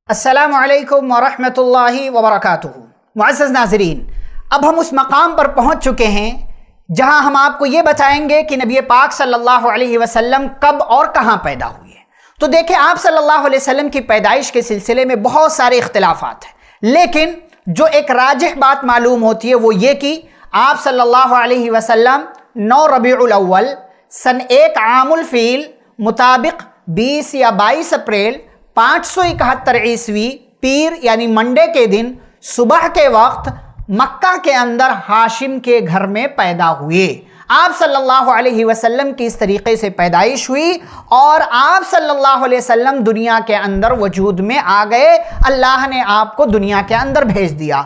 السلام علیکم ورحمۃ اللہ وبرکاتہ۔ معزز ناظرین، اب ہم اس مقام پر پہنچ چکے ہیں جہاں ہم آپ کو یہ بتائیں گے کہ نبی پاک صلی اللہ علیہ وسلم کب اور کہاں پیدا ہوئے ہیں۔ تو دیکھیں، آپ صلی اللہ علیہ وسلم کی پیدائش کے سلسلے میں بہت سارے اختلافات ہیں، لیکن جو ایک راجح بات معلوم ہوتی ہے وہ یہ کہ آپ صلی اللہ علیہ وسلم 9 ربیع الاول سن 1 عام الفیل مطابق 20 یا 22 اپریل 571 عیسوی پیر یعنی منڈے کے دن صبح کے وقت مکہ کے اندر ہاشم کے گھر میں پیدا ہوئے۔ آپ صلی اللہ علیہ وسلم کی اس طریقے سے پیدائش ہوئی اور آپ صلی اللہ علیہ وسلم دنیا کے اندر وجود میں آ گئے۔ اللہ نے آپ کو دنیا کے اندر بھیج دیا،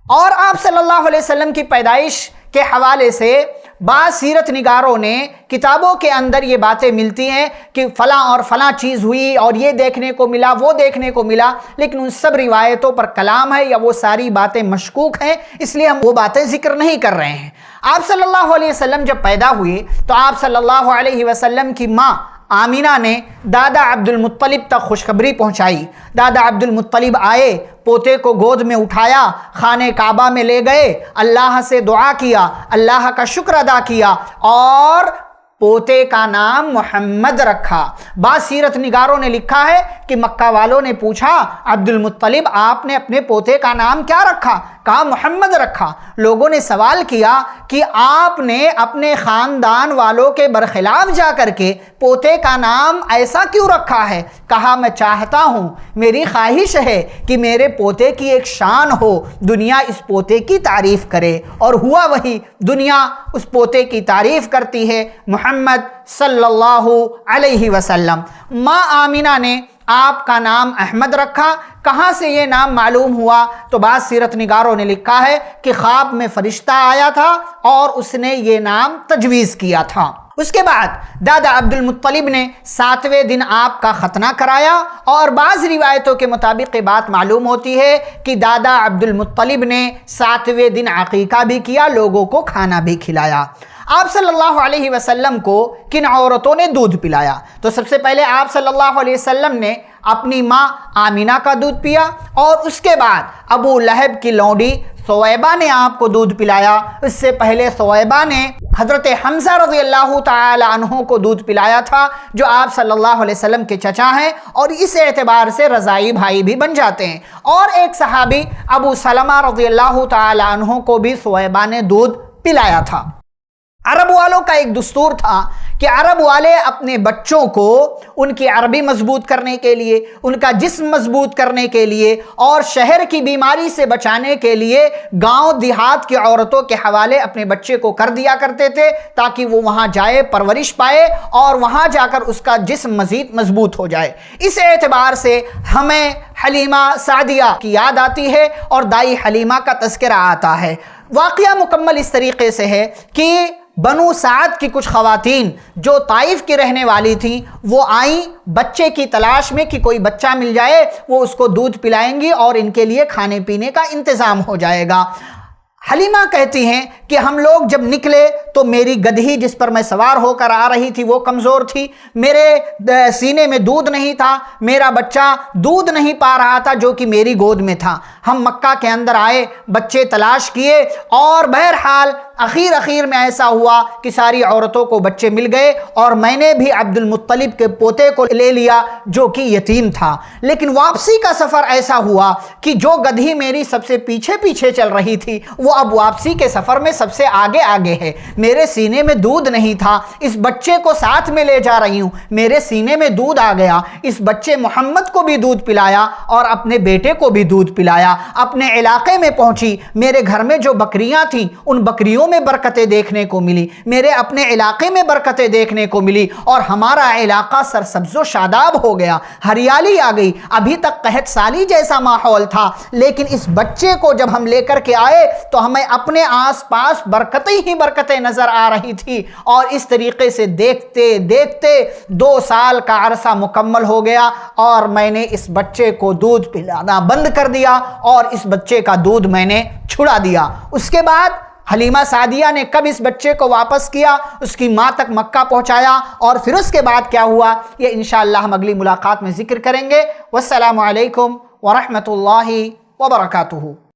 اور آپ صلی اللہ علیہ وسلم کی پیدائش کے حوالے سے بعض سیرت نگاروں نے کتابوں کے اندر یہ باتیں ملتی ہیں کہ فلاں اور فلاں چیز ہوئی اور یہ دیکھنے کو ملا، وہ دیکھنے کو ملا، لیکن ان سب روایتوں پر کلام ہے یا وہ ساری باتیں مشکوک ہیں، اس لیے ہم وہ باتیں ذکر نہیں کر رہے ہیں۔ آپ صلی اللہ علیہ وسلم جب پیدا ہوئے تو آپ صلی اللہ علیہ وسلم کی ماں آمینہ نے دادا عبد المطلب تک خوشخبری پہنچائی۔ دادا عبد المطلب آئے، پوتے کو گود میں اٹھایا، خانہ کعبہ میں لے گئے، اللہ سے دعا کیا، اللہ کا شکر ادا کیا اور پوتے کا نام محمد رکھا۔ بعض سیرت نگاروں نے لکھا ہے کہ مکہ والوں نے پوچھا، عبد المطلب آپ نے اپنے پوتے کا نام کیا رکھا؟ کہا محمد رکھا۔ لوگوں نے سوال کیا کہ آپ نے اپنے خاندان والوں کے برخلاف جا کر کے پوتے کا نام ایسا کیوں رکھا ہے؟ کہا میں چاہتا ہوں، میری خواہش ہے کہ میرے پوتے کی ایک شان ہو، دنیا اس پوتے کی تعریف کرے، اور ہوا وہی، دنیا اس پوتے کی تعریف کرتی ہے، محمد صلی اللہ علیہ وسلم۔ ماں آمینہ نے آپ کا نام احمد رکھا۔ کہاں سے یہ نام معلوم ہوا؟ تو بعض سیرت نگاروں نے لکھا ہے کہ خواب میں فرشتہ آیا تھا اور اس نے یہ نام تجویز کیا تھا۔ اس کے بعد دادا عبد المطلب نے 7ویں دن آپ کا ختنہ کرایا، اور بعض روایتوں کے مطابق یہ بات معلوم ہوتی ہے کہ دادا عبد المطلب نے 7ویں دن عقیقہ بھی کیا، لوگوں کو کھانا بھی کھلایا۔ آپ صلی اللہ علیہ وسلم کو کن عورتوں نے دودھ پلایا؟ تو سب سے پہلے آپ صلی اللہ علیہ وسلم نے اپنی ماں آمینہ کا دودھ پیا، اور اس کے بعد ابو لہب کی لونڈی ثویبہ نے آپ کو دودھ پلایا۔ اس سے پہلے ثویبہ نے حضرت حمزہ رضی اللہ تعالی عنہ کو دودھ پلایا تھا، جو آپ صلی اللہ علیہ وسلم کے چچا ہیں، اور اس اعتبار سے رضائی بھائی بھی بن جاتے ہیں۔ اور ایک صحابی ابو سلمہ رضی اللہ تعالی عنہ کو بھی ثویبہ نے دودھ پلایا تھا۔ عرب والوں کا ایک دستور تھا کہ عرب والے اپنے بچوں کو ان کی عربی مضبوط کرنے کے لیے، ان کا جسم مضبوط کرنے کے لیے اور شہر کی بیماری سے بچانے کے لیے گاؤں دیہات کی عورتوں کے حوالے اپنے بچے کو کر دیا کرتے تھے، تاکہ وہ وہاں جائے، پرورش پائے اور وہاں جا کر اس کا جسم مزید مضبوط ہو جائے۔ اس اعتبار سے ہمیں حلیمہ سعدیہ کی یاد آتی ہے اور دائی حلیمہ کا تذکرہ آتا ہے۔ واقعہ مکمل اس طریقے سے ہے کہ بنو سعد کی کچھ خواتین جو طائف کی رہنے والی تھیں، وہ آئیں بچے کی تلاش میں کہ کوئی بچہ مل جائے، وہ اس کو دودھ پلائیں گی اور ان کے لیے کھانے پینے کا انتظام ہو جائے گا۔ حلیمہ کہتی ہیں کہ ہم لوگ جب نکلے تو میری گدھی جس پر میں سوار ہو کر آ رہی تھی وہ کمزور تھی، میرے سینے میں دودھ نہیں تھا، میرا بچہ دودھ نہیں پا رہا تھا جو کہ میری گود میں تھا۔ ہم مکہ کے اندر آئے، بچے تلاش کیے، اور بہرحال اخیر میں ایسا ہوا کہ ساری عورتوں کو بچے مل گئے، اور میں نے بھی عبد المطلب کے پوتے کو لے لیا جو کہ یتیم تھا۔ لیکن واپسی کا سفر ایسا ہوا کہ جو گدھی میری سب سے پیچھے چل رہی تھی وہ اب واپسی کے سفر میں سب سے آگے ہے۔ میرے سینے میں دودھ نہیں تھا، اس بچے کو ساتھ میں لے جا رہی ہوں، میرے سینے میں دودھ آ گیا۔ اس بچے محمد کو بھی دودھ پلایا اور اپنے بیٹے کو بھی دودھ پلایا۔ اپنے علاقے میں پہنچی، میرے گھر میں جو بکریاں تھیں ان بکریوں میں برکتیں دیکھنے کو ملی، میرے اپنے علاقے میں برکتیں دیکھنے کو ملی، اور ہمارا علاقہ سرسبز و شاداب ہو گیا، ہریالی آ گئی۔ ابھی تک قحط سالی جیسا ماحول تھا، لیکن اس بچے کو جب ہم لے کر کے آئے تو ہمیں اپنے آس پاس برکتیں ہی برکتیں نظر آ رہی تھی، اور اس طریقے سے دیکھتے دیکھتے 2 سال کا عرصہ مکمل ہو گیا، اور میں نے اس بچے کو دودھ پلانا بند کر دیا اور اس بچے کا دودھ میں نے چھڑا دیا۔ اس کے بعد حلیمہ سعدیہ نے کب اس بچے کو واپس کیا، اس کی ماں تک مکہ پہنچایا، اور پھر اس کے بعد کیا ہوا یہ انشاءاللہ ہم اگلی ملاقات میں ذکر کریں گے۔ والسلام علیکم ورحمۃ اللہ وبرکاتہ۔